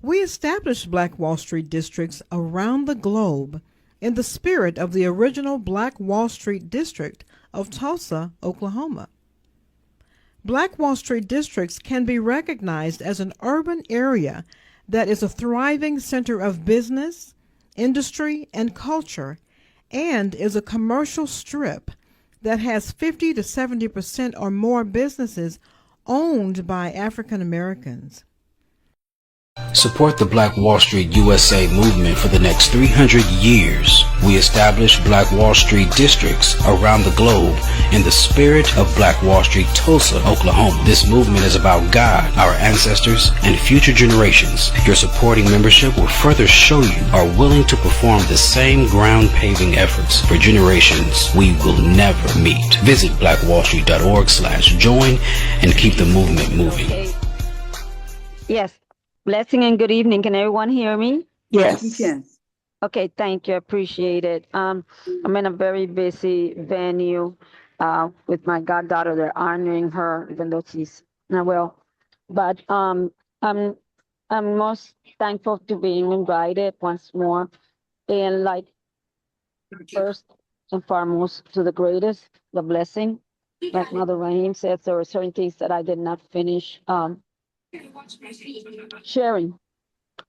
We established Black Wall Street districts around the globe in the spirit of the original Black Wall Street district of Tulsa, Oklahoma. Black Wall Street districts can be recognized as an urban area that is a thriving center of business, industry, and culture, and is a commercial strip that has 50 to 70% or more businesses owned by African Americans. Support the Black Wall Street USA movement for the next 300 years. We established Black Wall Street districts around the globe in the spirit of Black Wall Street, Tulsa, Oklahoma. This movement is about God, our ancestors, and future generations. Your supporting membership will further show you are willing to perform the same ground paving efforts for generations we will never meet. Visit blackwallstreet.org/join and keep the movement moving. Yes. Blessing and good evening. Can everyone hear me? Yes. You can. Okay, thank you. I appreciate it. I'm in a very busy venue with my goddaughter. They're honoring her, even though she's not well. But I'm most thankful to being invited once more. And like first and foremost to the greatest, the blessing. Like Mother Rahim says, there were certain things that I did not finish sharing.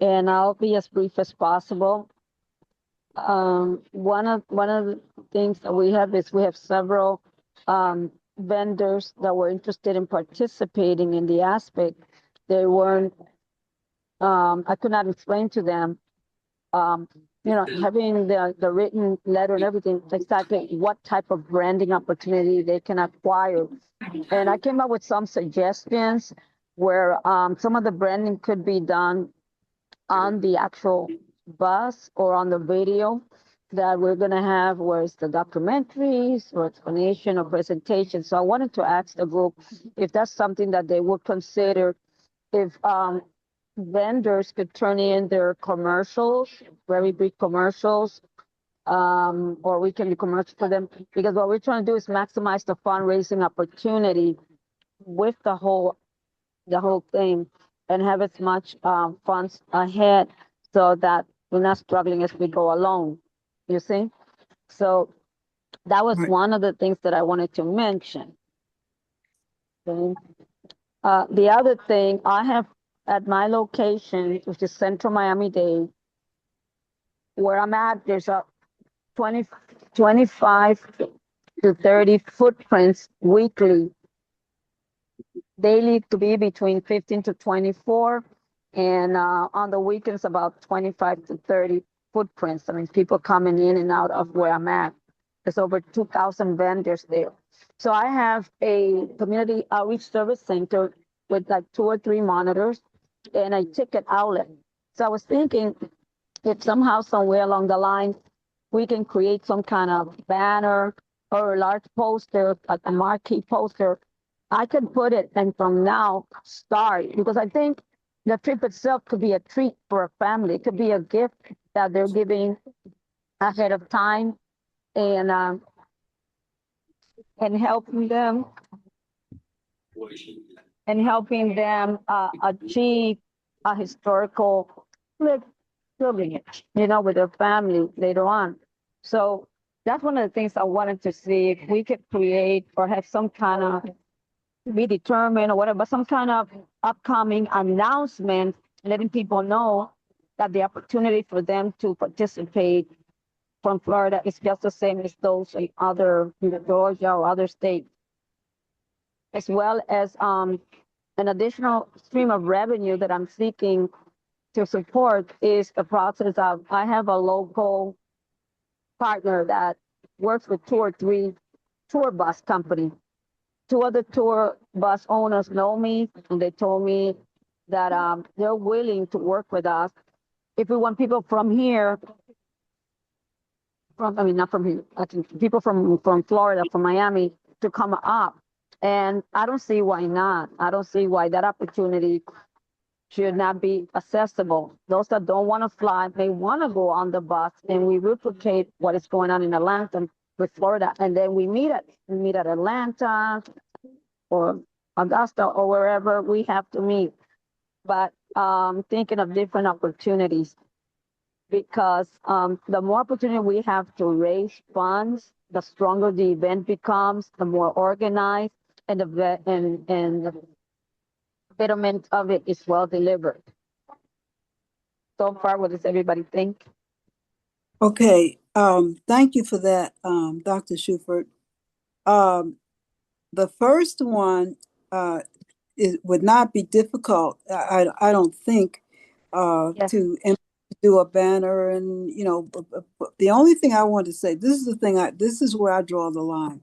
And I'll be as brief as possible. One of the things that we have is we have several vendors that were interested in participating in the aspect. They weren't. I could not explain to them. Having the written letter and everything, exactly what type of branding opportunity they can acquire. And I came up with some suggestions where some of the branding could be done on the actual bus or on the video that we're going to have, where it's the documentaries or explanation or presentation. So I wanted to ask the group if that's something that they would consider, if vendors could turn in their commercials, very brief commercials, or we can do commercials for them, because what we're trying to do is maximize the fundraising opportunity with the whole thing, and have as much funds ahead so that we're not struggling as we go along, you see? So that was Right. one of the things that I wanted to mention. Okay. The other thing I have at my location, which is Central Miami-Dade, where I'm at, there's a 25 to 30 footprints weekly. Daily to be between 15 to 24, and on the weekends about 25 to 30 footprints. I mean, people coming in and out of where I'm at. There's over 2,000 vendors there. So I have a community outreach service center with like 2 or 3 monitors and a ticket outlet. So I was thinking if somehow, somewhere along the line, we can create some kind of banner or a large poster, like a marquee poster, I could put it and from now start, because I think the trip itself could be a treat for a family. It could be a gift that they're giving ahead of time, and helping them achieve a historical pilgrimage, with their family later on. So that's one of the things I wanted to see if we could create or have some kind of be determined or whatever, but some kind of upcoming announcement letting people know that the opportunity for them to participate from Florida is just the same as those in other, Georgia or other states, as well as an additional stream of revenue that I'm seeking to support is the process of, I have a local partner that works with 2 or 3 tour bus company. 2 other tour bus owners know me, and they told me that they're willing to work with us if we want people from here, not from here, I think people from Florida, from Miami, to come up. And I don't see why not. I don't see why that opportunity should not be accessible. Those that don't want to fly may want to go on the bus, and we replicate what is going on in Atlanta with Florida, and then we meet at Atlanta or Augusta or wherever we have to meet. But thinking of different opportunities because the more opportunity we have to raise funds, the stronger the event becomes, the more organized, and the betterment of it is well delivered. So far, what does everybody think? Okay, thank you for that, Dr. Schufert. The first one it would not be difficult, I don't think, Yes. to do a banner and, the only thing I want to say, this is where I draw the line.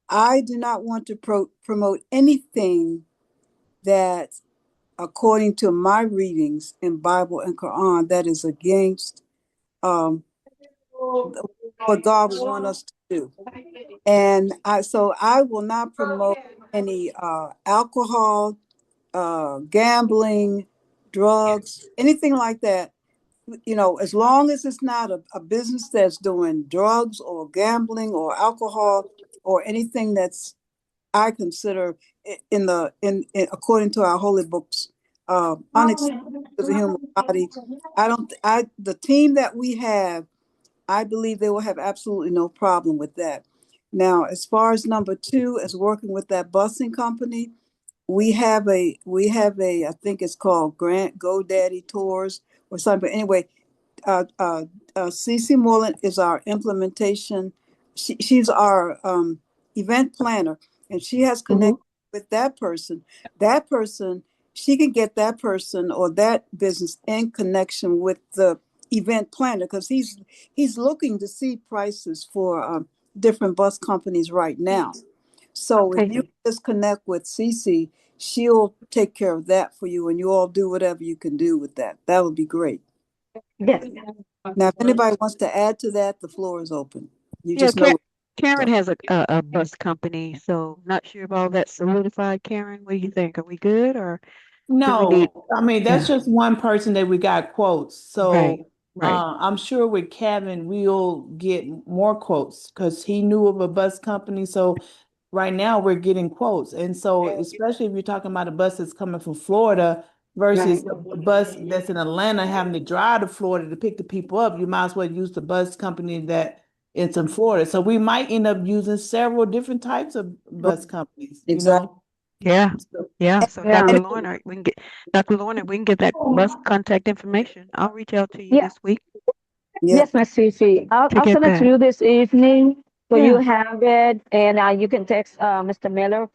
I do not want to promote anything that, according to my readings in Bible and Quran, that is against what God would want us to do. And so I will not promote any alcohol, gambling, drugs, anything like that. As long as it's not a business that's doing drugs or gambling or alcohol or anything that's I consider in according to our holy books unacceptable to the human body. The team that we have, I believe they will have absolutely no problem with that. Now, as far as number two, as working with that busing company, we have a I think it's called Grant GoDaddy Tours or something. But anyway, Cece Moreland is our implementation. She's our event planner, and she has connected with that person. That person, she can get that person or that business in connection with the event planner because he's looking to see prices for different bus companies right now. So if you Okay. just connect with Cece, she'll take care of that for you, and you all do whatever you can do with that. That would be great. Yes. Now, if anybody wants to add to that, the floor is open. You Yeah, just know. Karen has a bus company, so not sure if all that's solidified. Karen, what do you think? Are we good or do we need? No, I mean, that's Yeah, just one person that we got quotes. right, So right. I'm sure with Kevin, we'll get more quotes because he knew of a bus company. So right now we're getting quotes. And so especially if you're talking about a bus that's coming from Florida versus a bus that's in Atlanta having to drive to Florida to pick the people up, you might as well use the bus company that it's in Florida. So we might end up using several different types of bus companies, Exactly. Yeah, So, yeah. So Yeah. Dr. Lorna, we can get that bus contact information. I'll reach out to you Yeah. this week Yeah. Yes, Miss Fifi. to I'll get send it to that. you this evening, so you Yeah, have it, and you can text Mr. Miller.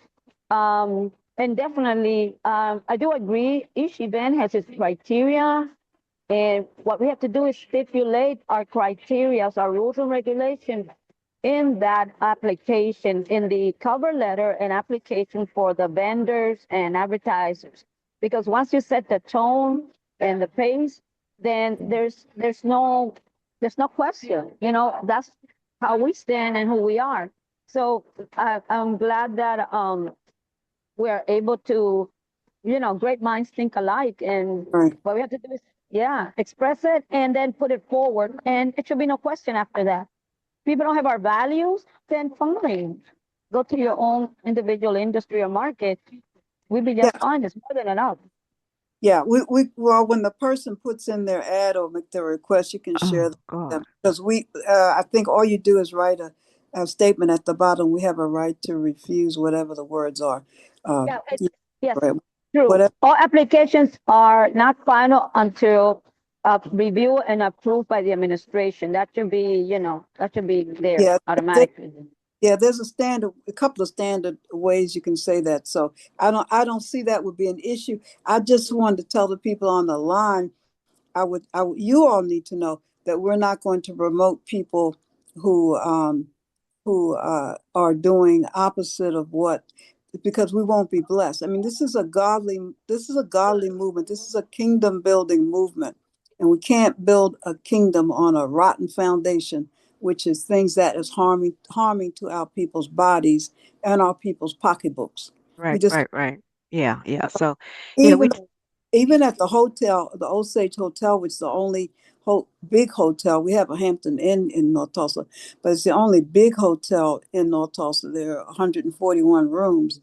And definitely, I do agree. Each event has its criteria, and what we have to do is stipulate our criteria, our rules and regulations in that application, in the cover letter and application for the vendors and advertisers. Because once you set the tone and the pace, then there's no question. That's how we stand and who we are. So I'm glad that we're able to, great minds think alike. And Right. what we have to do is, yeah, express it and then put it forward. And it should be no question after that. People don't have our values, then fine. Go to your own individual industry or market. We'll be Yeah. just fine. It's more than enough. Yeah. Well, when the person puts in their ad or make their request, you can share oh them God. because I think all you do is write a statement at the bottom. We have a right to refuse whatever the words are. Yeah, Yeah, yes, right. true. Whatever. All applications are not final until reviewed and approved by the administration. That should be, that should be there Yeah. automatically. Yeah, there's a couple of standard ways you can say that. So I don't see that would be an issue. I just wanted to tell the people on the line, you all need to know that we're not going to promote people who are doing opposite of what, because we won't be blessed. I mean, this is a godly movement. This is a kingdom building movement, and we can't build a kingdom on a rotten foundation, which is things that is harming to our people's bodies and our people's pocketbooks. We Right, just right, right. Yeah, yeah. So yeah, even even at the hotel, the Osage Hotel, which is the only big hotel. We have a Hampton Inn in North Tulsa, but it's the only big hotel in North Tulsa. There are 141 rooms.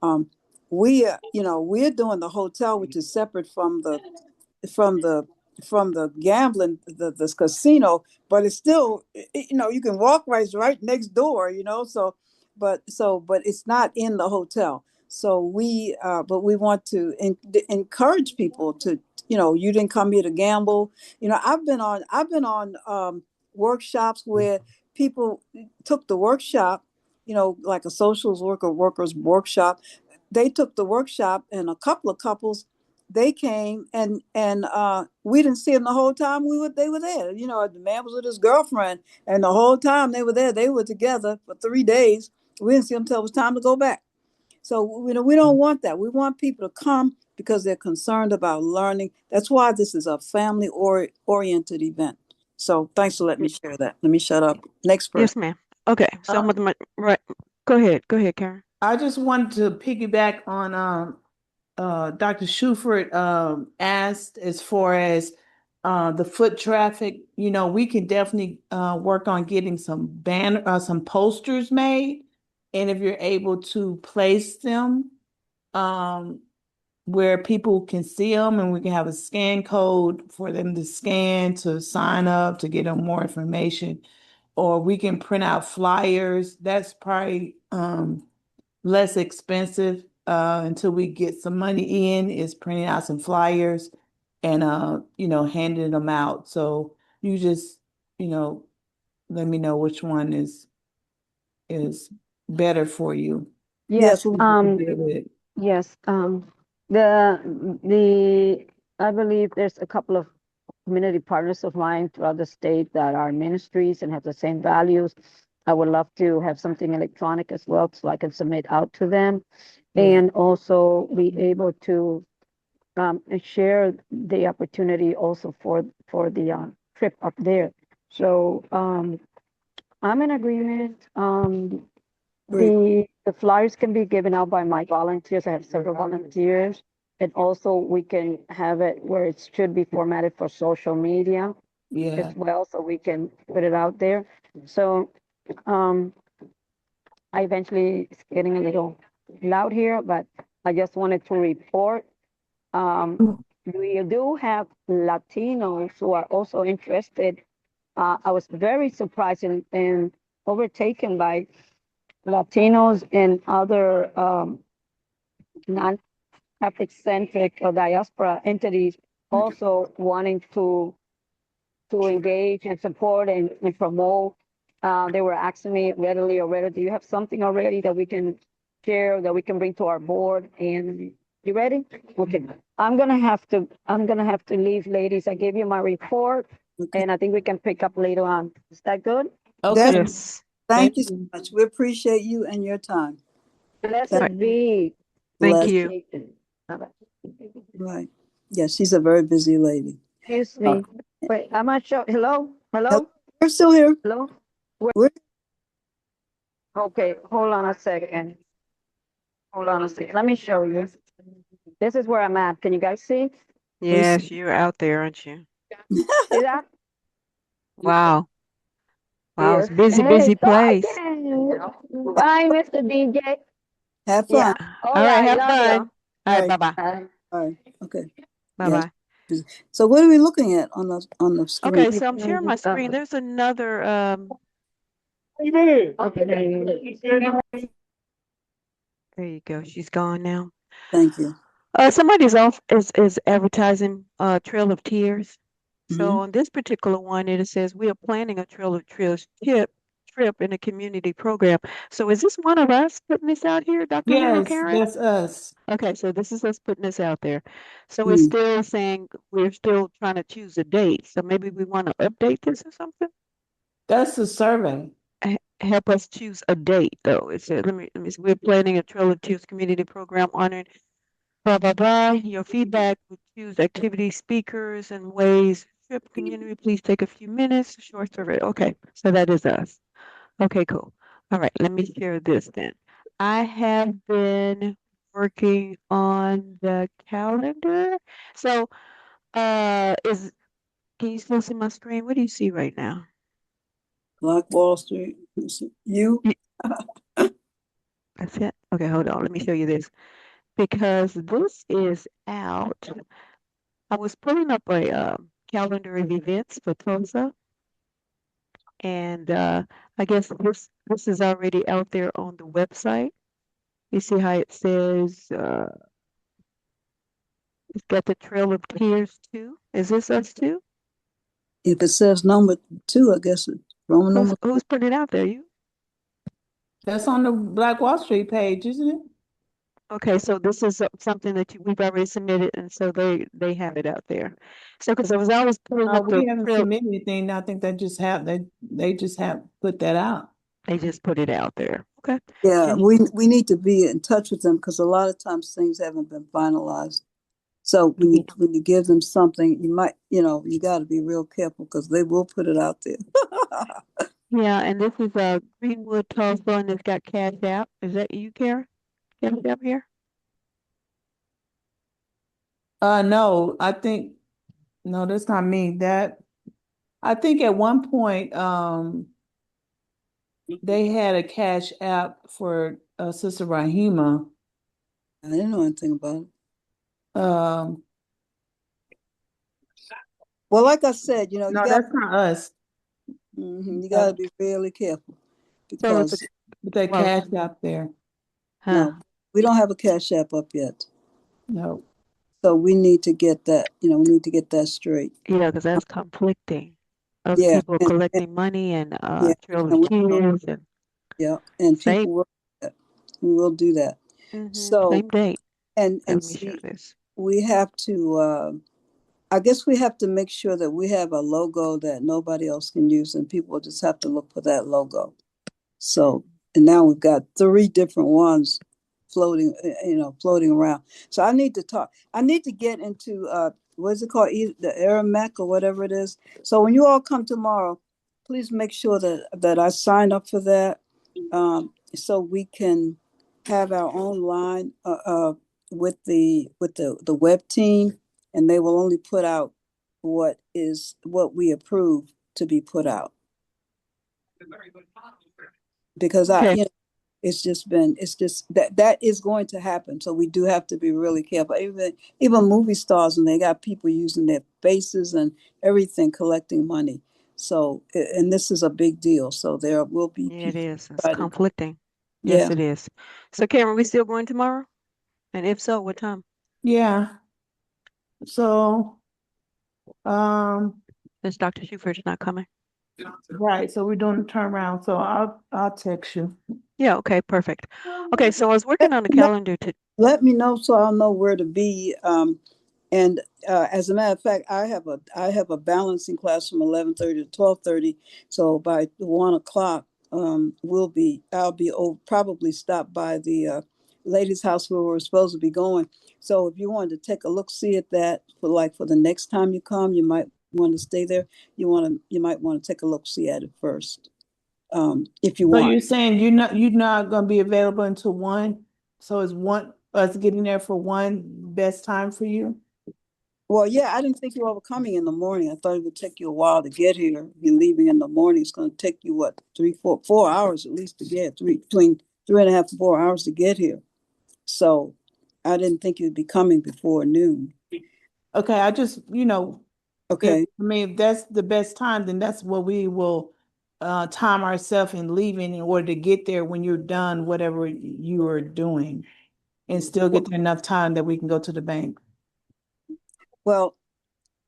Um, we're doing the hotel, which is separate from the from the gambling, the casino, but it's still, you can walk right next door, but it's not in the hotel. So but we want to encourage people to, you didn't come here to gamble. I've been on workshops where people took the workshop, like a socials workers workshop. They took the workshop, and a couple of couples, they came, and we didn't see them the whole time they were there. The man was with his girlfriend, and the whole time they were there, they were together for 3 days. We didn't see them until it was time to go back. So we don't want that. We want people to come because they're concerned about learning. That's why this is a family oriented event. So thanks for letting me share that. Let me shut up. Next person. Yes, ma'am. Okay, so right. Go ahead, Karen. I just wanted to piggyback on Dr. Shuford asked as far as the foot traffic. We can definitely work on getting some some posters made, and if you're able to place them where people can see them, and we can have a scan code for them to scan to sign up to get them more information, or we can print out flyers. That's probably less expensive until we get some money in, is printing out some flyers and handing them out. So you just let me know which one is better for you. Yes, Yes. yes, I believe there's a couple of community partners of mine throughout the state that are ministries and have the same values. I would love to have something electronic as well, so I can submit out to them, and also be able to share the opportunity also for the trip up there. So I'm in agreement. The flyers can be given out by my volunteers. I have several volunteers. And also we can have it where it should be formatted for social media Yeah. as well, so we can put it out there. So I eventually, it's getting a little loud here, but I just wanted to report. We do have Latinos who are also interested. I was very surprised and overtaken by Latinos and other non-Catholic centric or diaspora entities also wanting to engage and support and promote. They were asking me readily already, do you have something already that we can share, that we can bring to our board? And you ready? Okay. I'm gonna have to leave, ladies. I gave you my report, and I think we can pick up later on. Is that good? Okay. Yes. Thank you so much. We appreciate you and your time. Blessed be. Thank you. Bye-bye. Right. Yeah, she's a very busy lady. Excuse me. Wait, I'm not sure. Hello? We're still here. Hello? We're Okay, hold on a second. Let me show you. This is where I'm at. Can you guys see? Yes, you're out there, aren't you? See that? Wow. Wow, it's Here. busy, busy place. Bye, Mr. DJ. have Yeah. fun. All right, have love fun. ya. All right, Right. bye-bye. All right. Okay. Bye-bye. So what are we looking at on the screen? Okay, so I'm sharing my screen. There's another there you go. She's gone now. Thank you. Somebody's off is advertising Trail of Tears. So Mhm. on this particular one, it says we are planning a Trail of Tears trip in a community program. So is this one of us putting this out here, Dr. Hero Yes, Karen? that's us. Okay, so this is us putting this out there. So it's still saying we're still trying to choose a date. So maybe we want to update this or something. That's the survey. Help us choose a date, though. It said, let me see. We're planning a Trail of Tears community program honoring blah blah blah. Your feedback would choose activity, speakers, and ways. Trip community, please take a few minutes. Short survey. Okay, so that is us. Okay, cool. All right, let me share this then. I have been working on the calendar. So, can you still see my screen? What do you see right now? Black Wall Street. You? That's it. Okay, hold on. Let me show you this. because this is out. I was pulling up a calendar of events for Tulsa, and I guess this is already out there on the website. You see how it says it's got the Trail of Tears too. Is this us too? If it says number 2, I guess it's Roman Who's number. who's putting it out there? You? That's on the Black Wall Street page, isn't it? Okay, so this is something that we've already submitted, and so they have it out there. So because I was always pulling up the We haven't trail, submitted anything. I think they just have put that out. they just put it out there. Okay. Yeah, And we need to be in touch with them because a lot of times things haven't been finalized. So when you give them something, you might, you got to be real careful because they will put it out there. yeah, and this is Greenwood Tulsa, and it's got Cash App. Is that you, Kara? Cash App here? No, no, that's not me. I think at one point, they had a Cash App for Sister Rahima. I didn't know anything about it. Well, like I said, No, that's not us. you got to be really careful So it's because With that well, Cash App there. huh. no, we don't have a Cash App up yet. No. So we need to get that, we need to get that straight. Yeah, because that's conflicting. Other Yeah, people are and collecting money and yeah, Trail and of we, Tears and yeah, and same people will do that. We will do that. So same date. and Let me show see, this. we have to. I guess we have to make sure that we have a logo that nobody else can use, and people just have to look for that logo. So, and now we've got 3 different ones floating, floating around. So I need to talk. I need to get into what is it called, the Aramec or whatever it is. So when you all come tomorrow, please make sure that I sign up for that, so we can have our own line with the web team, and they will only put out what we approve to be put out. Because Okay. it's just that is going to happen. So we do have to be really careful. Even movie stars, and they got people using their faces and everything collecting money. So, and this is a big deal. So there will be Yeah, it people is. It's try to, conflicting. Yes, yeah. it is. So, Cameron, we still going tomorrow? And if so, what time? Yeah. So, Since Dr. Schufert's not coming. right. So we're doing the turnaround. So I'll text you. Yeah, okay, perfect. Okay, so I was working on the No, calendar to let me know so I'll know where to be. And as a matter of fact, I have a balancing class from 11:30 to 12:30. So by 1 o'clock, I'll be probably stop by the ladies' house where we're supposed to be going. So if you wanted to take a look, see at that for the next time you come, you might want to stay there. You might want to take a look, see at it first, if you So want. you're saying you're not gonna be available until 1? So is us getting there for 1 best time for you? Well, yeah, I didn't think you all were coming in the morning. I thought it would take you a while to get here. You're leaving in the morning. It's going to take you what, 4 hours at least to get between 3.5 and 4 hours to get here. So I didn't think you'd be coming before noon. Okay, I just, Okay. if that's the best time, then that's what we will time ourselves in leaving in order to get there when you're done, whatever you are doing, and still get there enough time that we can go to the bank. Well,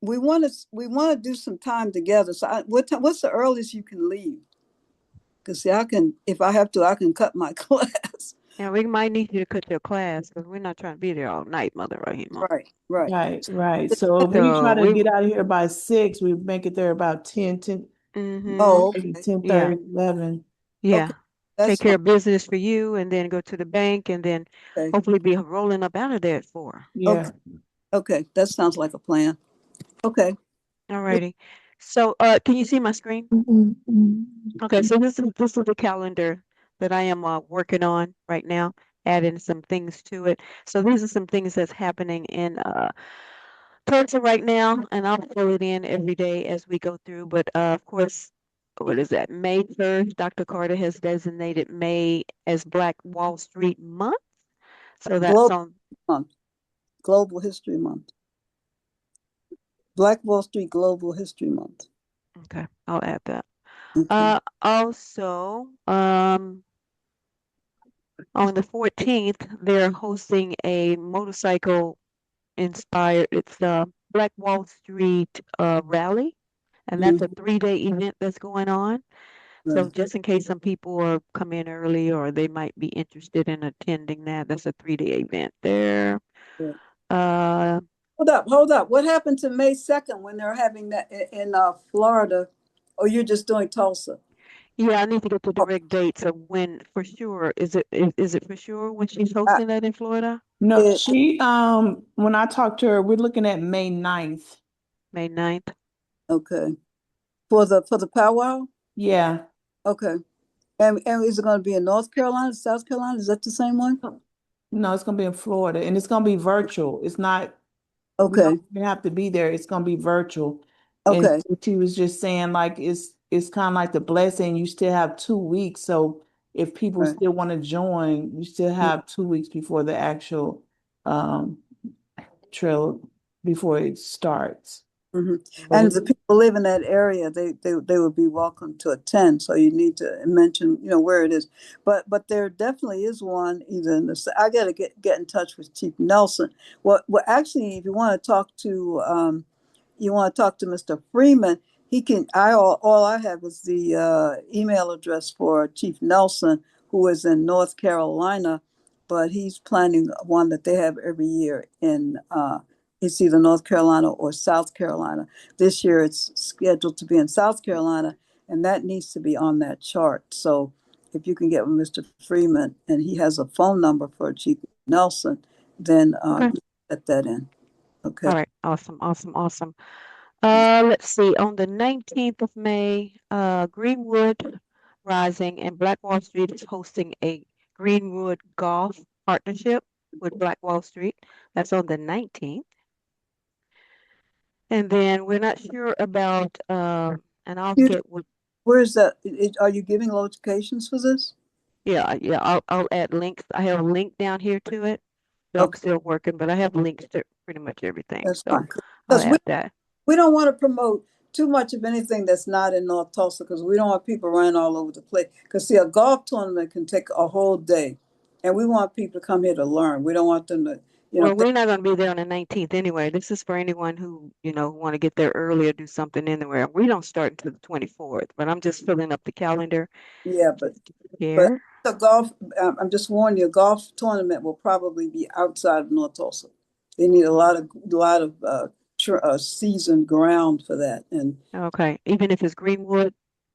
we want to do some time together. So what's the earliest you can leave? Because see, if I have to, I can cut my class. yeah, we might need you to cut your class because we're not trying to be there all night, Mother Rahima. Right. Right. So if we try So to get out of here by 6, we make it there about 10, Oh, mm-hmm. okay. 10, Yeah, 30, 11. yeah. Okay. That's Take care fine. of business for you and then go to the bank and then Okay. hopefully be rolling up out of there at 4. Yeah. Okay. That sounds like a plan. Okay. All righty. So can you see my screen? Okay, so this is the calendar that I am working on right now, adding some things to it. So these are some things that's happening in Tulsa right now, and I'll fill it in every day as we go through. But of course, what is that? May 3rd, Dr. Carter has designated May as Black Wall Street Month. So that's Global on Month, Global History Month. Black Wall Street Global History Month. Okay, I'll add that. Okay. Also, on the 14th, they're hosting a motorcycle inspired, it's the Black Wall Street rally, and that's a 3-day event that's going on. So Right. just in case some people are come in early or they might be interested in attending that, that's a 3-day event there. Right. Uh, Hold up. What happened to May 2nd when they're having that in Florida? Or you're just doing Tulsa? yeah, I need to get the Oh, direct dates of when for sure. Is it for sure when she's I, hosting that in Florida? No, it, she, when I talked to her, we're looking at May 9th. May 9th. okay. For the powwow? Yeah. Okay. And is it going to be in North Carolina, South Carolina? Is that the same one? No, it's gonna be in Florida and it's gonna be virtual. It's not, we Okay. don't even have to be there. It's gonna be virtual. And Okay. she was just saying like it's kind of like the blessing. You still have 2 weeks. So if people Right. still want to join, you still have 2 weeks before the actual um trail before it starts. hmm But And it, the people live in that area, they would be welcome to attend. So you need to mention, where it is. But there definitely is one either in the. I got to get in touch with Chief Nelson. Well, actually, if you want to talk to Mr. Freeman, he can. All I have is the email address for Chief Nelson, who is in North Carolina, but he's planning one that they have every year in. It's either North Carolina or South Carolina. This year it's scheduled to be in South Carolina, and that needs to be on that chart. So if you can get with Mr. Freeman and he has a phone number for Chief Nelson, then Okay. get that in. Okay. All right. Awesome. Awesome. Awesome. Let's see. On the 19th of May, Greenwood Rising and Black Wall Street is hosting a Greenwood Golf partnership with Black Wall Street. That's on the 19th. And then we're not sure about, and I'll You, get with, where is that? Are you giving locations for this? yeah, I'll add links. I have a link down here to it. So I'm Okay, still working, but I have links to pretty much everything. that's So fine. I'll Because we add that. we don't want to promote too much of anything that's not in North Tulsa because we don't want people running all over the place. Because see, a golf tournament can take a whole day, and we want people to come here to learn. We don't want them to, Well, think, we're not going to be there on the 19th anyway. This is for anyone who, want to get there early or do something anywhere. We don't start until the 24th, but I'm just filling up the calendar yeah, but here. the golf. I'm just warning you, a golf tournament will probably be outside of North Tulsa. They need a lot of seasoned ground for that, and Okay. Even if it's Greenwood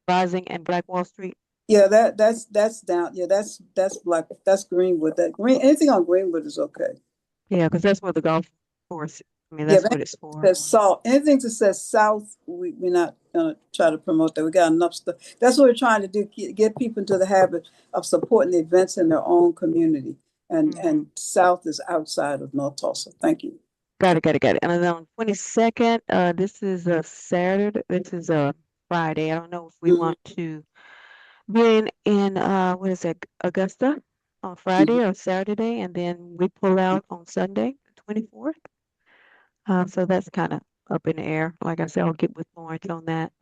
Rising and Black Wall Street. yeah, that's down. Yeah, that's Greenwood. That green anything on Greenwood is okay. Yeah, because that's what the golf course, I mean, Yeah, that's but what it's for. says south. Anything that says south, we're not gonna try to promote that. We got enough stuff. That's what we're trying to do. Get people into the habit of supporting the events in their own community. And Hmm. south is outside of North Tulsa. Thank you. Got it, got it, got it. And then on 22nd, this is a Saturday, this is a Friday. I don't know if we Mhm, want to be in what is that, Augusta on mhm. Friday or Saturday, and then we pull out on Sunday, the 24th. So that's kind of up in the air. Like I said, I'll get with Lawrence on that.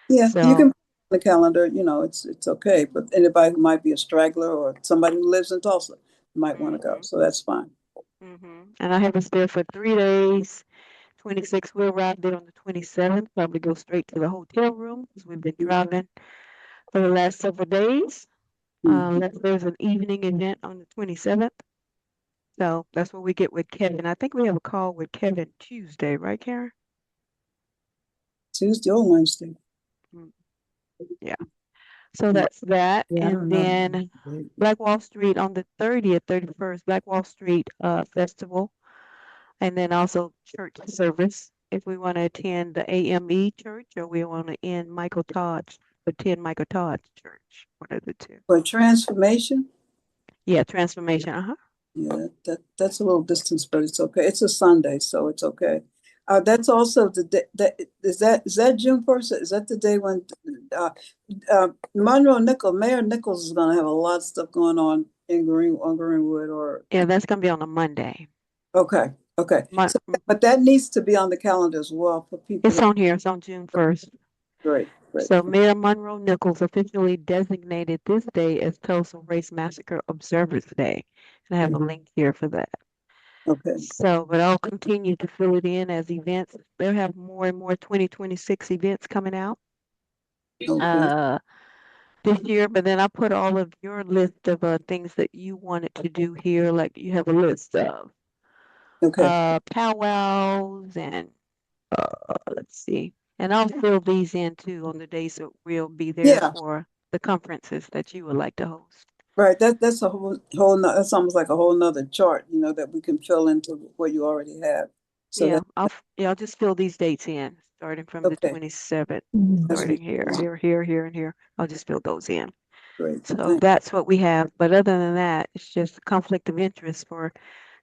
Yeah, you can So, put it on the calendar. It's okay. But anybody who might be a straggler or somebody who lives in Tulsa might want to go. hmm So that's fine. and I have us there for 3 days. 26, we'll arrive there on the 27th. Probably go straight to the hotel room because we've been traveling for the last several days. Mhm. Unless there's an evening event on the 27th. So that's where we get with Kevin. I think we have a call with Kevin Tuesday, right, Karen? Tuesday or Wednesday. Mm, yeah. So that's that. yeah, I And don't know. then Black Wall Street on the 30th, 31st, Black Wall Street Festival. And then also church service. If we want to attend the AME church or we want to attend Michael Todd's church. One of the two. For transformation. Yeah, transformation. Uh-huh. Yeah, that's a little distance, but it's okay. It's a Sunday, so it's okay. That's also the day that June 1st? Is that the day when Mayor Nichols is gonna have a lot of stuff going on on Greenwood or Yeah, that's gonna be on a Monday. Okay, okay. My, So, but that needs to be on the calendar as well for people it's to, on here. It's on June 1st. great, great. So Mayor Monroe Nichols officially designated this day as Tulsa Race Massacre Observers Day. And I have a link here for that. Okay, So, but I'll continue to fill it in as events. They'll have more and more 2026 events coming out okay. this year. But then I put all of your list of things that you wanted to do here. Like you have a list of Okay. powwows and let's see. And I'll fill these in too on the days that we'll be there Yeah, for the conferences that you would like to host. right. That's a that's almost like a whole nother chart, that we can fill into what you already have. So Yeah, that, I'll just fill these dates in, starting from the okay, 27th, that's starting here, and here. I'll just fill those in. great. So that's what we have. But other than that, it's just a conflict of interest for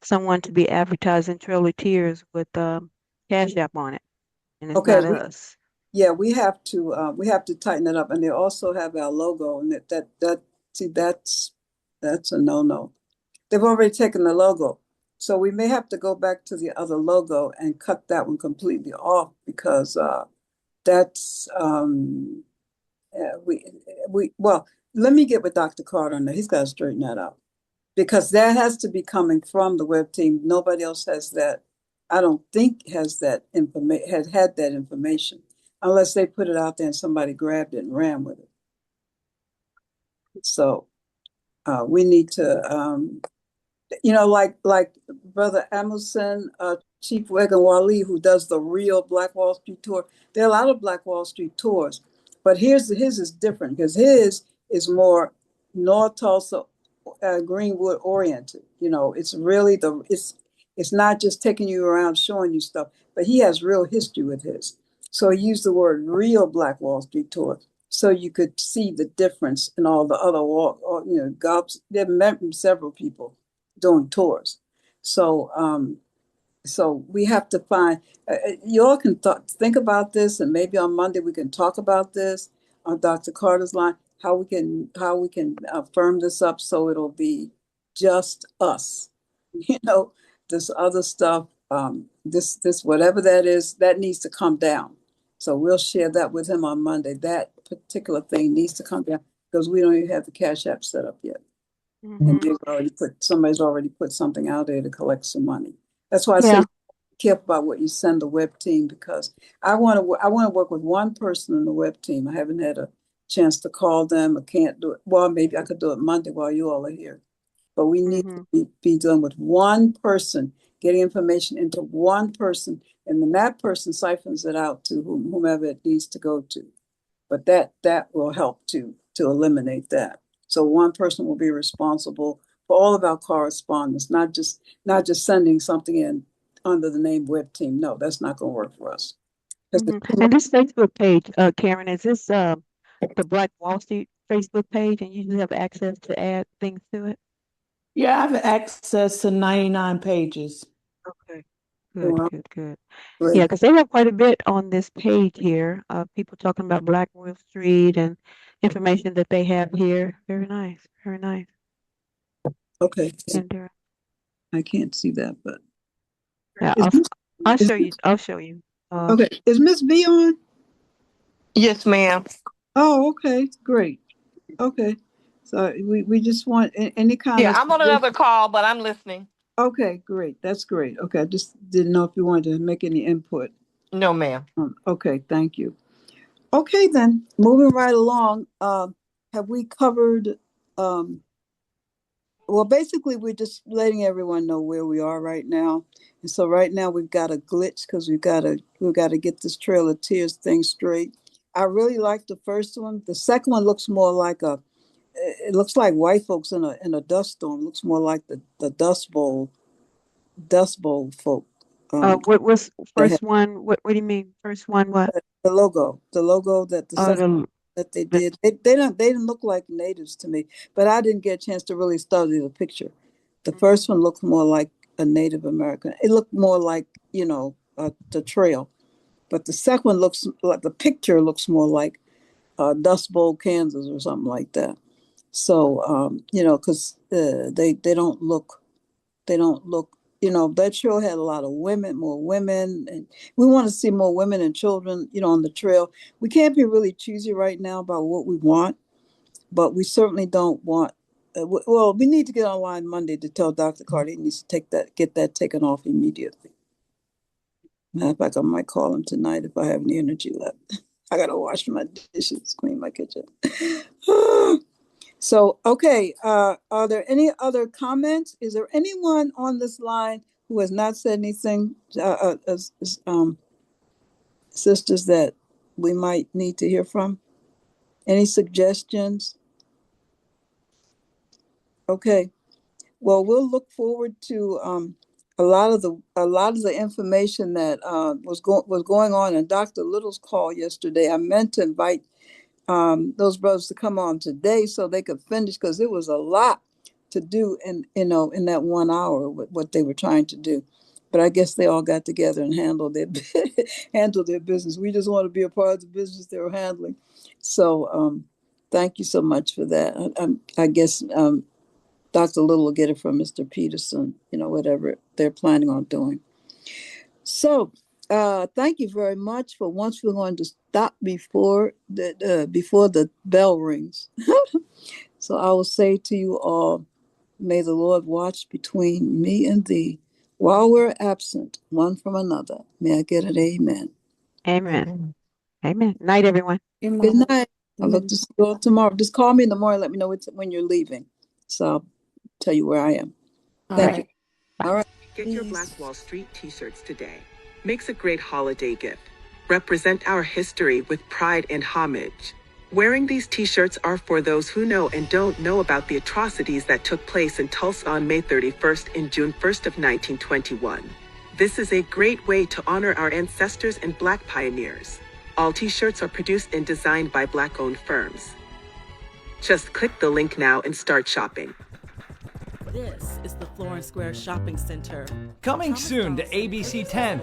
someone to be advertising Trail of Tears with Cash App on it, and it's Okay, not us. yeah, we have to tighten it up, and they also have our logo, and see, that's a no-no. They've already taken the logo, so we may have to go back to the other logo and cut that one completely off because that's well, let me get with Dr. Carter on that. He's got to straighten that out because that has to be coming from the web team. Nobody else has that. I don't think has that information had that information unless they put it out there and somebody grabbed it and ran with it. So we need to, like Brother Emerson, Chief Wegan Wally, who does the real Black Wall Street tour. There are a lot of Black Wall Street tours, but his is different because his is more North Tulsa, Greenwood oriented. It's really it's not just taking you around showing you stuff, but he has real history with his. So he used the word real Black Wall Street tour so you could see the difference in all the other gobs. There met several people doing tours. So we have to find. You all can think about this, and maybe on Monday we can talk about this on Dr. Carter's line. How we can firm this up so it'll be just us. This other stuff, this whatever that is, that needs to come down. So we'll share that with him on Monday. That particular thing needs to come down because we don't even have the Cash App set up yet. And somebody's already put something out there to collect some money. That's why I say Yeah. be careful about what you send the web team because I want to work with one person in the web team. I haven't had a chance to call them. I can't do it. Well, maybe I could do it Monday while you all are here. But we need to be dealing with one person, getting information into one person, and then that person siphons it out to whomever it needs to go to. But that will help to eliminate that. So one person will be responsible for all of our correspondence, not just sending something in under the name web team. No, that's not going to work for us. And this Facebook page, Karen, is this the Black Wall Street Facebook page, and you just have access to add things to it? Yeah, I have access to 99 pages. Okay. Wow. Good. Great. Yeah, because they have quite a bit on this page here. People talking about Black Wall Street and information that they have here. Very nice. Very nice. Okay. And I can't see that, but yeah, I'll show you. I'll show you. Okay. Is Miss V on? Yes, ma'am. Oh, okay. Great. Okay. So we just want any kind Yeah, of. I'm on another call, but I'm listening. Okay, great. That's great. Okay, I just didn't know if you wanted to make any input. No, ma'am. Okay, thank you. Okay, then moving right along. Have we covered? Well, basically, we're just letting everyone know where we are right now. And so right now we've got a glitch because we've got to get this Trail of Tears thing straight. I really like the first one. The second one looks more like it looks like white folks in a dust storm. It looks more like the Dust Bowl folk. What was first one? What do you mean? First one? What? The logo that that they did. They didn't look like natives to me, but I didn't get a chance to really study the picture. The first one looked more like a Native American. It looked more like the trail, but the second one looks like the picture looks more like Dust Bowl, Kansas, or something like that. So because they don't look that show had a lot of women, more women, and we want to see more women and children, on the trail. We can't be really choosy right now about what we want, but we certainly don't want. Well, we need to get online Monday to tell Dr. Carter he needs to get that taken off immediately. Matter of fact, I might call him tonight if I have any energy left. I gotta wash my dishes, clean my kitchen. So, okay, are there any other comments? Is there anyone on this line who has not said anything, sisters, that we might need to hear from? Any suggestions? Okay, well, we'll look forward to a lot of the information that was going on in Dr. Little's call yesterday. I meant to invite those brothers to come on today so they could finish, because it was a lot to do in that 1 hour with what they were trying to do. But I guess they all got together and handled their business. We just want to be a part of the business they were handling. So thank you so much for that. I guess Dr. Little will get it from Mr. Peterson, whatever they're planning on doing. So thank you very much. For once, we're going to stop before the bell rings. So I will say to you all, may the Lord watch between me and thee while we're absent one from another. May I get an amen? Amen. Amen. Night, everyone. Good night. I look to see you all tomorrow. Just call me in the morning. Let me know when you're leaving. So I'll tell you where I am. Thank you. All right. Get your Black Wall Street t-shirts today. Makes a great holiday gift. Represent our history with pride and homage. Wearing these t-shirts are for those who know and don't know about the atrocities that took place in Tulsa on May 31st and June 1st of 1921. This is a great way to honor our ancestors and Black pioneers. All t-shirts are produced and designed by Black-owned firms. Just click the link now and start shopping. This is the Florence Square Shopping Center. Coming soon to ABC 10.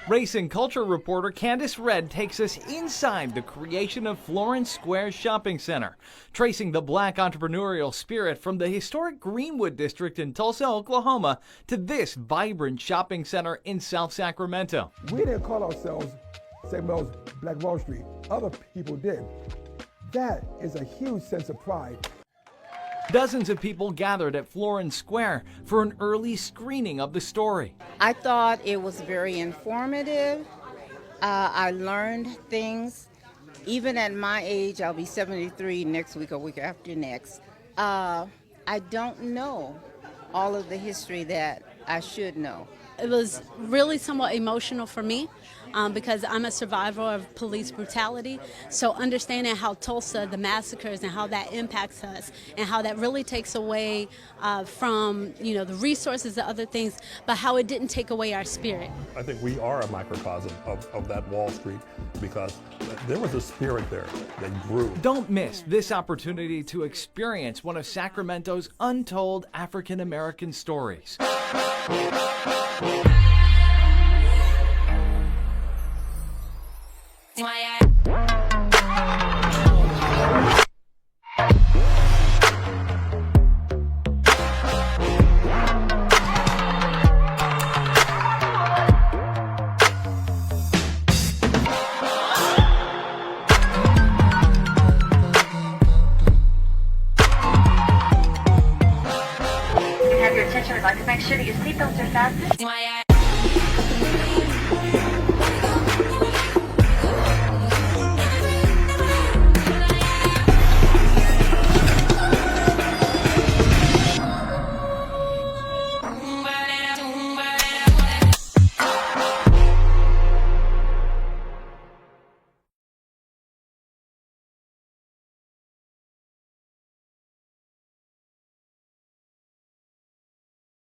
Race and culture reporter Candace Red takes us inside the creation of Florence Square Shopping Center, tracing the Black entrepreneurial spirit from the historic Greenwood district in Tulsa, Oklahoma, to this vibrant shopping center in South Sacramento. We didn't call ourselves St. Mel's Black Wall Street. Other people did. That is a huge sense of pride. Dozens of people gathered at Florence Square for an early screening of the story. I thought it was very informative. I learned things. Even at my age, I'll be 73 next week or week after next. I don't know all of the history that I should know. It was really somewhat emotional for me because I'm a survivor of police brutality. So understanding how Tulsa, the massacres, and how that impacts us, and how that really takes away from the resources and other things, but how it didn't take away our spirit. I think we are a microcosm of that Wall Street, because there was a spirit there that grew. Don't miss this opportunity to experience one of Sacramento's untold African American stories. Make sure that your seatbelts are fastened.